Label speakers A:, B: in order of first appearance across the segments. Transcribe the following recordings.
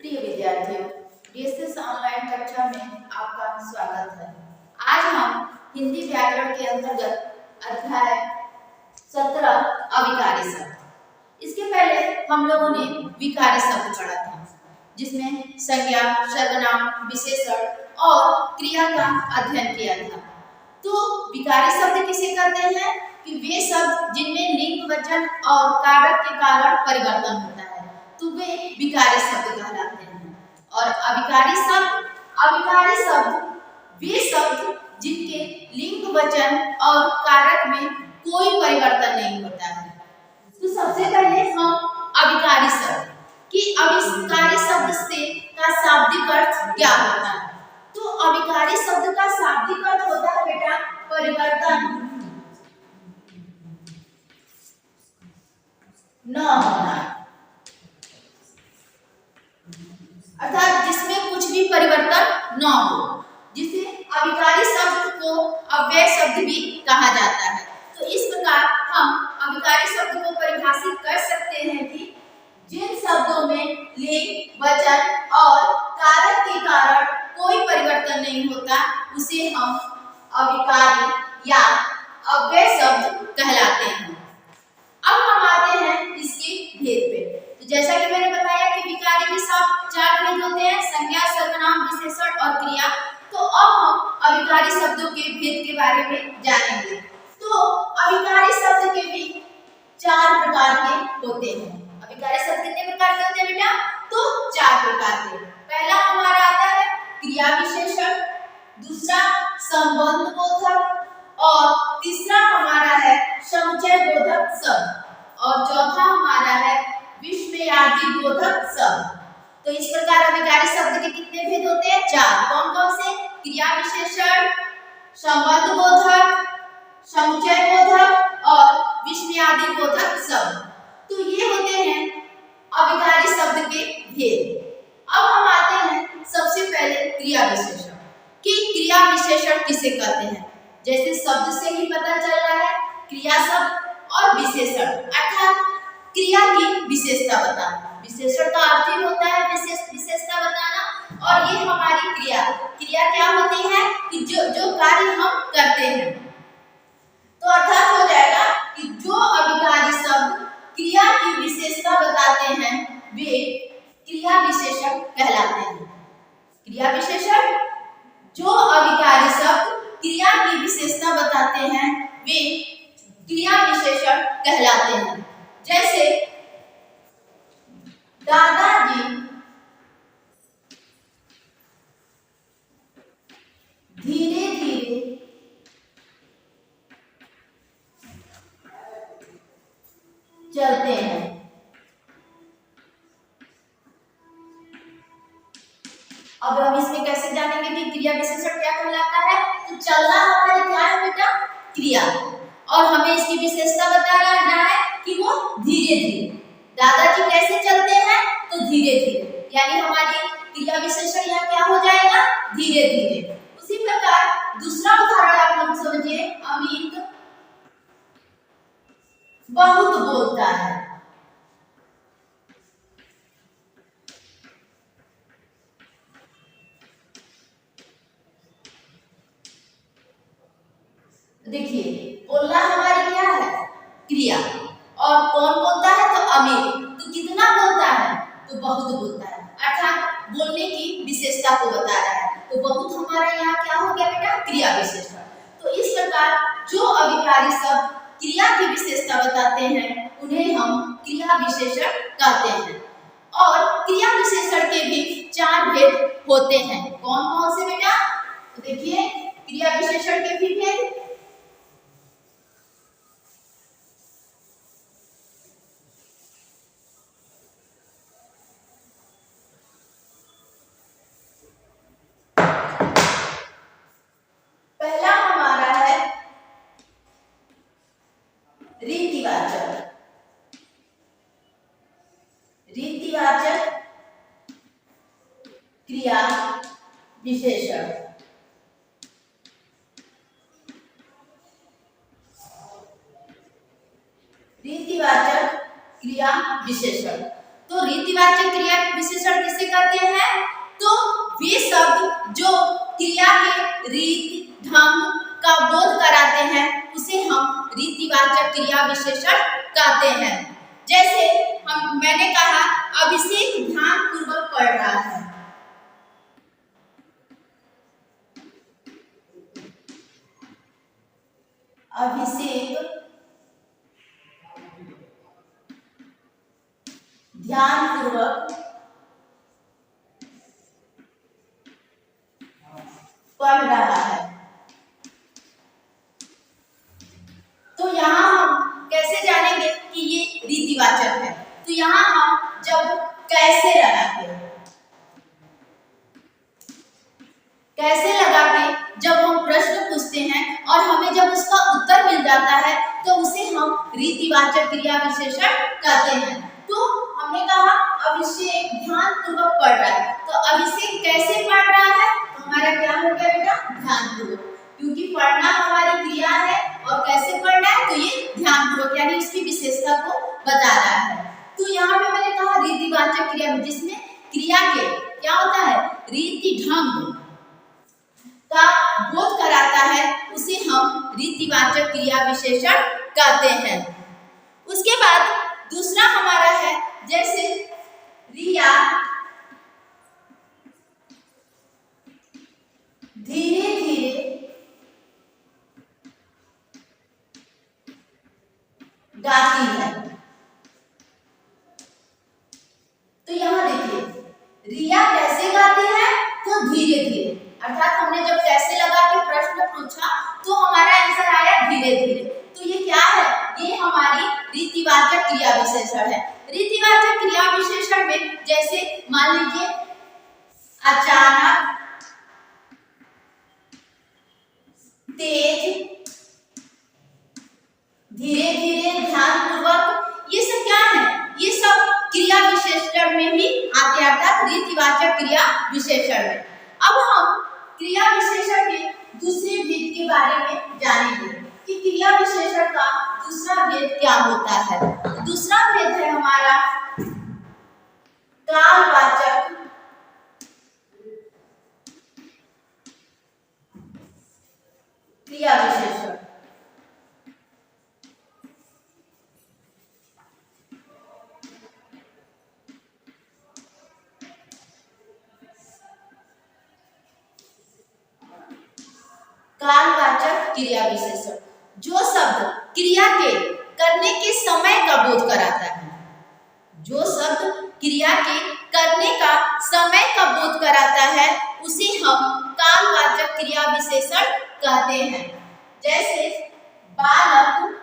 A: प्रिय विद्यार्थियों, DSS online कक्षा में आपका स्वागत है। आज हम हिंदी व्याकरण के अंतर्गत अध्याय 17 अविकारी शब्द। इसके पहले हम लोगों ने विकारी शब्द पढ़ा था, जिसमें संज्ञा, सर्वनाम, विशेषण और क्रिया का अध्ययन किया था। तो विकारी शब्द किसे कहते हैं कि वे शब्द जिनमें लिंग, वचन और कारक के कारण परिवर्तन होता है, तो वे विकारी शब्द कहलाते हैं। और अविकारी शब्द वे शब्द जिनके लिंग, वचन और कारक में कोई परिवर्तन नहीं होता है। तो सबसे पहले हम अविकारी शब्द कि अविकारी शब्द से का शाब्दिक अर्थ क्या होता है। तो अविकारी शब्द का शाब्दिक अर्थ होता है बेटा परिवर्तन न होना, अर्थात जिसमें कुछ भी परिवर्तन न हो, जिसे अविकारी शब्द को अव्यय शब्द भी कहा जाता है। तो इस प्रकार हम अविकारी शब्द को परिभाषित कर सकते हैं कि जिन शब्दों में लिंग, वचन और कारक के कारण कोई परिवर्तन नहीं होता, उसे हम अविकारी या अव्यय शब्द कहलाते हैं। अब हम आते हैं इसके भेद पे। तो जैसा कि मैंने बताया कि विकारी के साथ 4 भेद होते हैं, संज्ञा, सर्वनाम, विशेषण और क्रिया। तो अब हम अविकारी शब्दों के भेद के बारे में जानेंगे। तो अविकारी शब्द के भी 4 प्रकार के होते हैं। अविकारी शब्द कितने प्रकार के होते हैं बेटा? तो 4 प्रकार के। पहला हमारा आता है क्रिया विशेषण, दूसरा संबंध बोधक, और तीसरा हमारा है समुच्चय बोधक शब्द, और चौथा हमारा है विस्मयादि बोधक शब्द। तो इस प्रकार अविकारी शब्द के कितने भेद होते हैं? 4। कौन कौन से? क्रिया विशेषण, संबंध बोधक, समुच्चय बोधक और विस्मयादि बोधक शब्द। तो ये होते हैं अविकारी शब्द के भेद। अब हम आते हैं सबसे पहले क्रिया विशेषण कि क्रिया विशेषण किसे कहते हैं। जैसे शब्द से ही पता चल रहा है, क्रिया शब्द और विशेषण अर्थात क्रिया की विशेषता बताना। विशेषण का अर्थ ही होता है विशेषता बताना, और ये हमारी क्रिया क्या होती है कि जो कार्य हम करते हैं। तो अर्थात हो जाएगा कि जो अविकारी शब्द क्रिया की विशेषता बताते हैं वे क्रिया विशेषण कहलाते हैं। क्रिया विशेषण जो अविकारी शब्द क्रिया की विशेषता बताते हैं वे क्रिया विशेषण कहलाते हैं। जैसे दादाजी धीरे धीरे चलते हैं। अब हम इसमें कैसे जानेंगे कि क्रिया विशेषण क्या कहलाता है? तो चलना हमारी क्या है बेटा? क्रिया, और हमें इसकी विशेषता बताना है कि वो धीरे धीरे। दादाजी कैसे चलते हैं? तो धीरे धीरे, यानी हमारी क्रिया विशेषण यहाँ क्या हो जाएगा? धीरे धीरे। उसी प्रकार दूसरा उदाहरण आप लोग समझिए, अमित बहुत बोलता है। देखिए बोलना हमारी क्या है? क्रिया, और कौन बोलता है? तो अमित। तो कितना बोलता है? तो बहुत बोलता है, अर्थात बोलने की विशेषता को बता रहा है। तो बहुत हमारा यहाँ क्या हो गया बेटा? क्रिया विशेषण। तो इस प्रकार जो अविकारी शब्द क्रिया की विशेषता बताते हैं उन्हें हम क्रिया विशेषण कहते हैं। और क्रिया विशेषण के भी 4 भेद होते हैं। कौन कौन से बेटा? तो देखिए क्रिया विशेषण के भी भेद। पहला हमारा है रीतिवाचक। रीतिवाचक क्रिया विशेषण। रीतिवाचक क्रिया विशेषण। तो रीतिवाचक क्रिया विशेषण किसे कहते हैं? तो वे शब्द जो क्रिया के रीति ढंग का बोध कराते हैं उसे हम रीतिवाचक क्रिया विशेषण कहते हैं। जैसे मैंने कहा अभिषेक ध्यान पूर्वक पढ़ रहा है। अभिषेक ध्यान पूर्वक पढ़ रहा है। तो यहाँ हम कैसे जानेंगे कि ये रीतिवाचक है? तो यहाँ हम जब कैसे लगा के जब हम प्रश्न पूछते हैं और हमें जब उसका उत्तर मिल जाता है तो उसे हम रीतिवाचक क्रिया विशेषण कहते हैं। तो हमने कहा अभिषेक ध्यान पूर्वक पढ़ रहा है, तो अभिषेक कैसे पढ़ रहा है? तो हमारा क्या हो गया बेटा? ध्यान पूर्वक, क्योंकि पढ़ना हमारी क्रिया है और कैसे पढ़ना है? तो ये ध्यान पूर्वक, यानी उसकी विशेषता को बता रहा है। तो यहाँ पे मैंने कहा रीतिवाचक क्रिया जिसमें क्रिया के क्या होता है? रीति ढंग का बोध कराता है उसे हम रीतिवाचक क्रिया विशेषण कहते हैं। उसके बाद दूसरा हमारा है जैसे रिया धीरे धीरे गाती है। तो यहाँ देखिए रिया कैसे गाती है? तो धीरे धीरे, अर्थात हमने जब कैसे लगा के प्रश्न पूछा तो हमारा आंसर आया धीरे धीरे। तो ये क्या है? ये हमारी रीतिवाचक क्रिया विशेषण है। रीतिवाचक क्रिया विशेषण में जैसे मान लीजिए अचानक, तेज, धीरे धीरे, ध्यान पूर्वक, ये सब क्या है? ये सब क्रिया विशेषण में भी आते हैं, अर्थात रीतिवाचक क्रिया विशेषण में। अब हम क्रिया विशेषण के दूसरे भेद के बारे में जानेंगे कि क्रिया विशेषण का दूसरा भेद क्या होता है। दूसरा भेद है हमारा कालवाचक क्रिया विशेषण। कालवाचक क्रिया विशेषण जो शब्द क्रिया के करने के समय का बोध कराता है, जो शब्द क्रिया के करने का समय का बोध कराता है उसे हम कालवाचक क्रिया विशेषण कहते हैं। जैसे बालक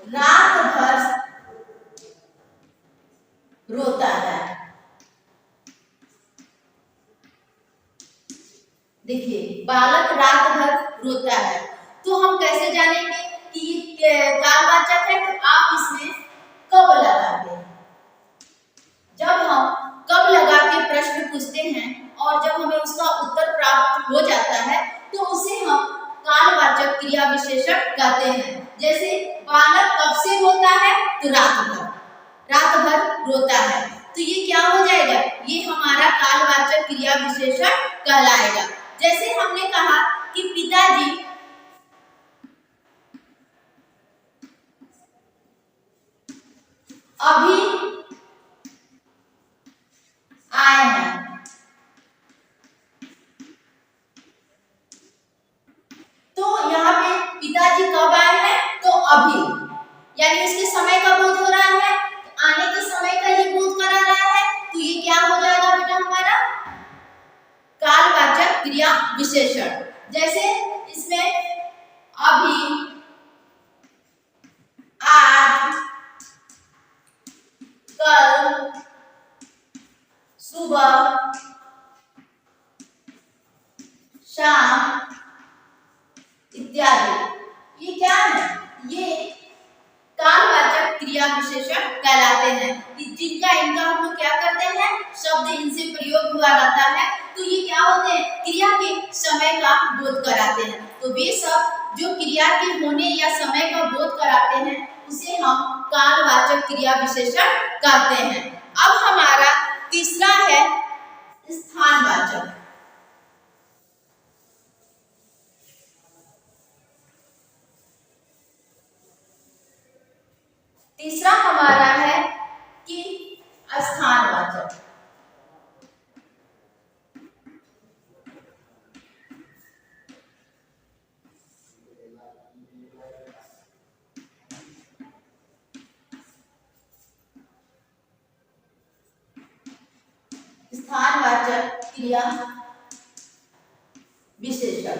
A: रात भर रोता है। देखिए बालक रात भर रोता है, तो हम कैसे जानेंगे कि ये कालवाचक है? तो आप इसमें कब लगाते हैं। जब हम कब लगा के प्रश्न पूछते हैं और जब हमें उसका उत्तर प्राप्त हो जाता है तो उसे हम कालवाचक क्रिया विशेषण कहते हैं। जैसे बालक कब से रोता है? तो रात भर रोता है। तो ये क्या हो जाएगा? ये हमारा कालवाचक क्रिया विशेषण कहलाएगा। जैसे हमने कहा कि पिताजी अभी आए हैं, तो यहाँ पे पिताजी कब आए हैं? तो अभी, यानी इसके समय का बोध हो रहा है, आने के समय का ही बोध करा रहा है। तो ये क्या हो जाएगा बेटा? हमारा कालवाचक क्रिया विशेषण। जैसे इसमें अभी, आज, कल, सुबह, शाम इत्यादि, ये क्या है? ये कालवाचक क्रिया विशेषण कहलाते हैं कि जिनका इनका हम लोग क्या करते हैं? शब्द इनसे प्रयोग हुआ रहता है, तो ये क्या होते हैं? क्रिया के समय का बोध कराते हैं। तो वे शब्द जो क्रिया के होने या समय का बोध कराते हैं उसे हम कालवाचक क्रिया विशेषण कहते हैं। अब हमारा तीसरा है स्थानवाचक। तीसरा हमारा है कि स्थानवाचक। स्थानवाचक क्रिया विशेषण।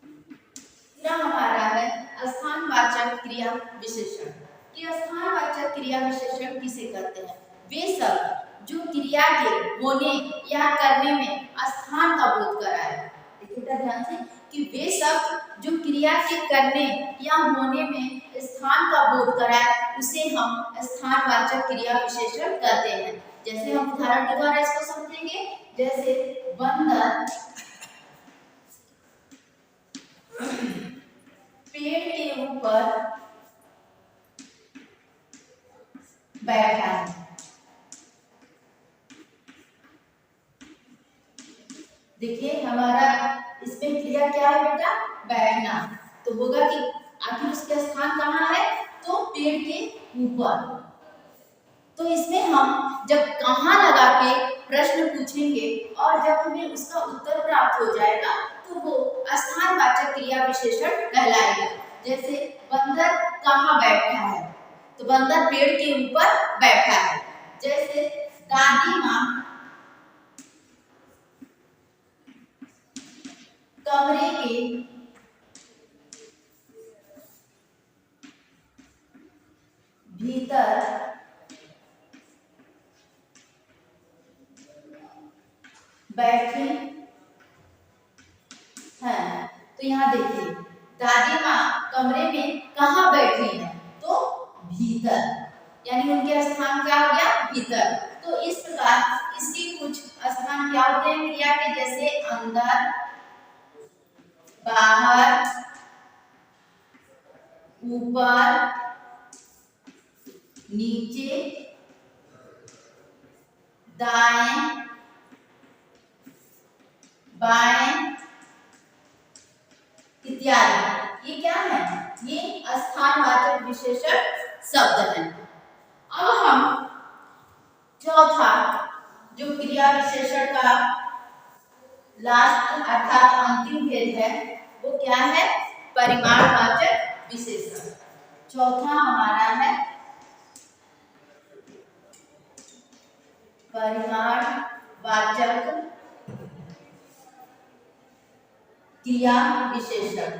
A: तीसरा हमारा है स्थानवाचक क्रिया विशेषण। कि स्थानवाचक क्रिया विशेषण किसे कहते हैं? वे शब्द जो क्रिया के होने या करने में स्थान का बोध कराए। देखिएगा ध्यान से कि वे शब्द जो क्रिया के करने या होने में स्थान का बोध कराए उसे हम स्थानवाचक क्रिया विशेषण कहते हैं। जैसे हम उदाहरण के द्वारा इसको समझेंगे। जैसे बंदर पेड़ के ऊपर बैठा है। देखिए हमारा इसमें क्रिया क्या है बेटा? बैठना। तो होगा कि आखिर उसका स्थान कहाँ है? तो पेड़ के ऊपर। तो इसमें हम जब कहाँ लगा के प्रश्न पूछेंगे और जब हमें उसका उत्तर प्राप्त हो जाएगा तो वो स्थानवाचक क्रिया विशेषण कहलाएगा। जैसे बंदर कहाँ बैठा है? तो बंदर पेड़ के ऊपर बैठा है। जैसे दादी माँ कमरे के भीतर बैठी है। तो यहाँ देखिए दादी माँ कमरे में कहाँ बैठी है? तो भीतर, यानी उनके स्थान क्या हो गया? भीतर। तो इस प्रकार इसके कुछ स्थान क्या होते हैं क्रिया के? जैसे अंदर, बाहर, ऊपर, नीचे, दाएं, बाएं इत्यादि। ये क्या है? ये स्थानवाचक विशेषण शब्द हैं। अब हम चौथा जो क्रिया विशेषण का लास्ट अर्थात अंतिम भेद है वो क्या है? परिमाणवाचक विशेषण। चौथा हमारा है परिमाणवाचक क्रिया विशेषण।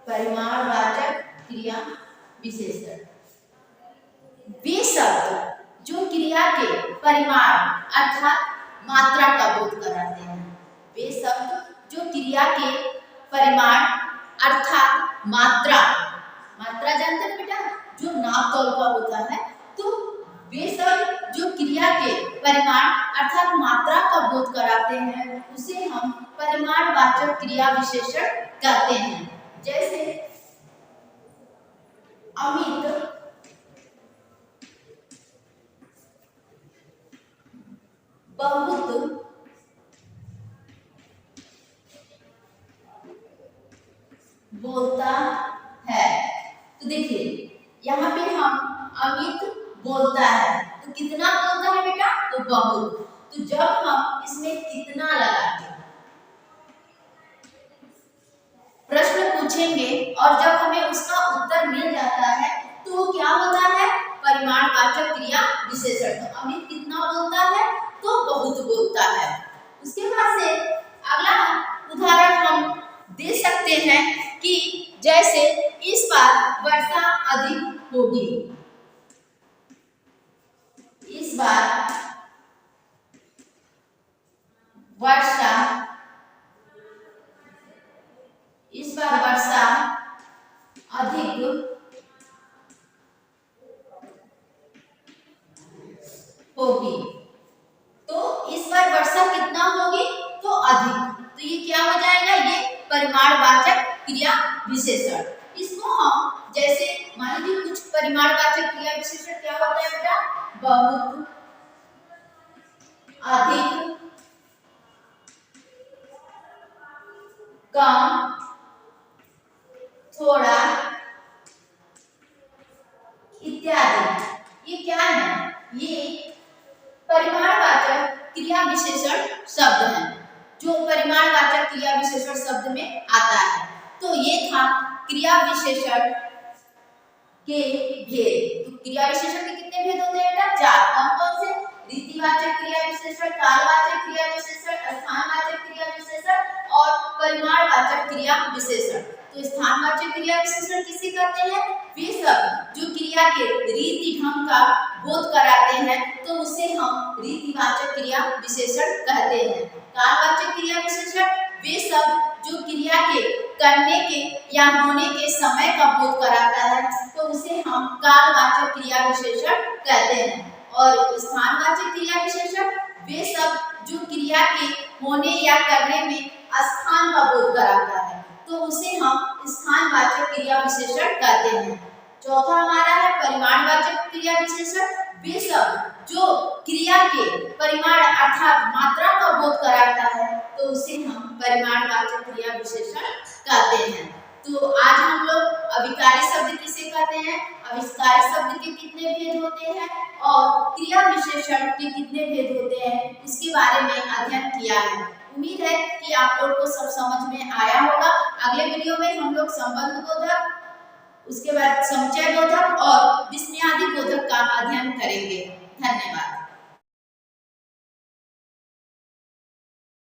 A: परिमाणवाचक क्रिया विशेषण वे शब्द जो क्रिया के परिमाण अर्थात मात्रा का बोध कराते हैं। वे शब्द जो क्रिया के परिमाण अर्थात मात्रा, मात्रा जानते हैं बेटा? जो नाप तौल का होता है। तो वे शब्द जो क्रिया के परिमाण अर्थात मात्रा का बोध कराते हैं उसे हम परिमाणवाचक क्रिया विशेषण कहते हैं। जैसे अमित बहुत बोलता है। तो देखिए यहाँ पे हम अमित बोलता है तो कितना बोलता है बेटा? तो बहुत। तो जब हम इसमें कितना लगाते प्रश्न पूछेंगे और जब हमें उसका उत्तर मिल जाता है तो क्या होता है? परिमाणवाचक क्रिया विशेषण। तो अमित कितना बोलता है? तो बहुत बोलता है। उसके बाद से अगला उदाहरण हम दे सकते हैं कि जैसे इस बार वर्षा अधिक होगी। इस बार वर्षा अधिक होगी। तो इस क्रिया विशेषण। इसको हम जैसे मान लीजिए कुछ परिमाणवाचक क्रिया विशेषण क्या होता है बेटा, बहुत, अधिक, कम, थोड़ा इत्यादि। ये क्या है, ये परिमाणवाचक क्रिया विशेषण शब्द हैं जो परिमाणवाचक क्रिया विशेषण शब्द में आता है। तो ये था क्रिया विशेषण के भेद। तो क्रिया विशेषण के कितने भेद होते हैं बेटा, 4। कौन कौन से, रीतिवाचक क्रिया विशेषण, कालवाचक क्रिया विशेषण, स्थानवाचक क्रिया विशेषण और परिमाणवाचक क्रिया विशेषण। तो स्थानवाचक क्रिया विशेषण किसे कहते हैं, वे सब जो क्रिया के रीति ढंग का बोध कराते हैं, तो उसे हम रीतिवाचक क्रिया विशेषण कहते हैं। कालवाचक क्रिया विशेषण वे सब जो क्रिया के करने के या होने के समय का बोध कराता है, तो उसे हम कालवाचक क्रिया विशेषण कहते हैं। और स्थानवाचक क्रिया विशेषण वे सब जो क्रिया के होने या करने में स्थान का बोध कराता है, तो उसे हम स्थानवाचक क्रिया विशेषण कहते हैं। चौथा हमारा है परिमाणवाचक क्रिया विशेषण, वे सब जो क्रिया के परिमाण अर्थात मात्रा का बोध कराता है, तो उसे हम परिमाणवाचक क्रिया विशेषण कहते हैं। तो आज हम लोग अभिकारी शब्द किसे कहते हैं, अभिकारी शब्द के कितने भेद होते हैं और क्रिया विशेषण के कितने भेद होते हैं, इसके बारे में अध्ययन किया है। उम्मीद है कि आप लोग को सब समझ में आया होगा। अगले वीडियो में हम लोग संबंध बोधक, उसके बाद समुच्चय बोधक और विस्मयादि बोधक का अध्ययन करेंगे। धन्यवाद।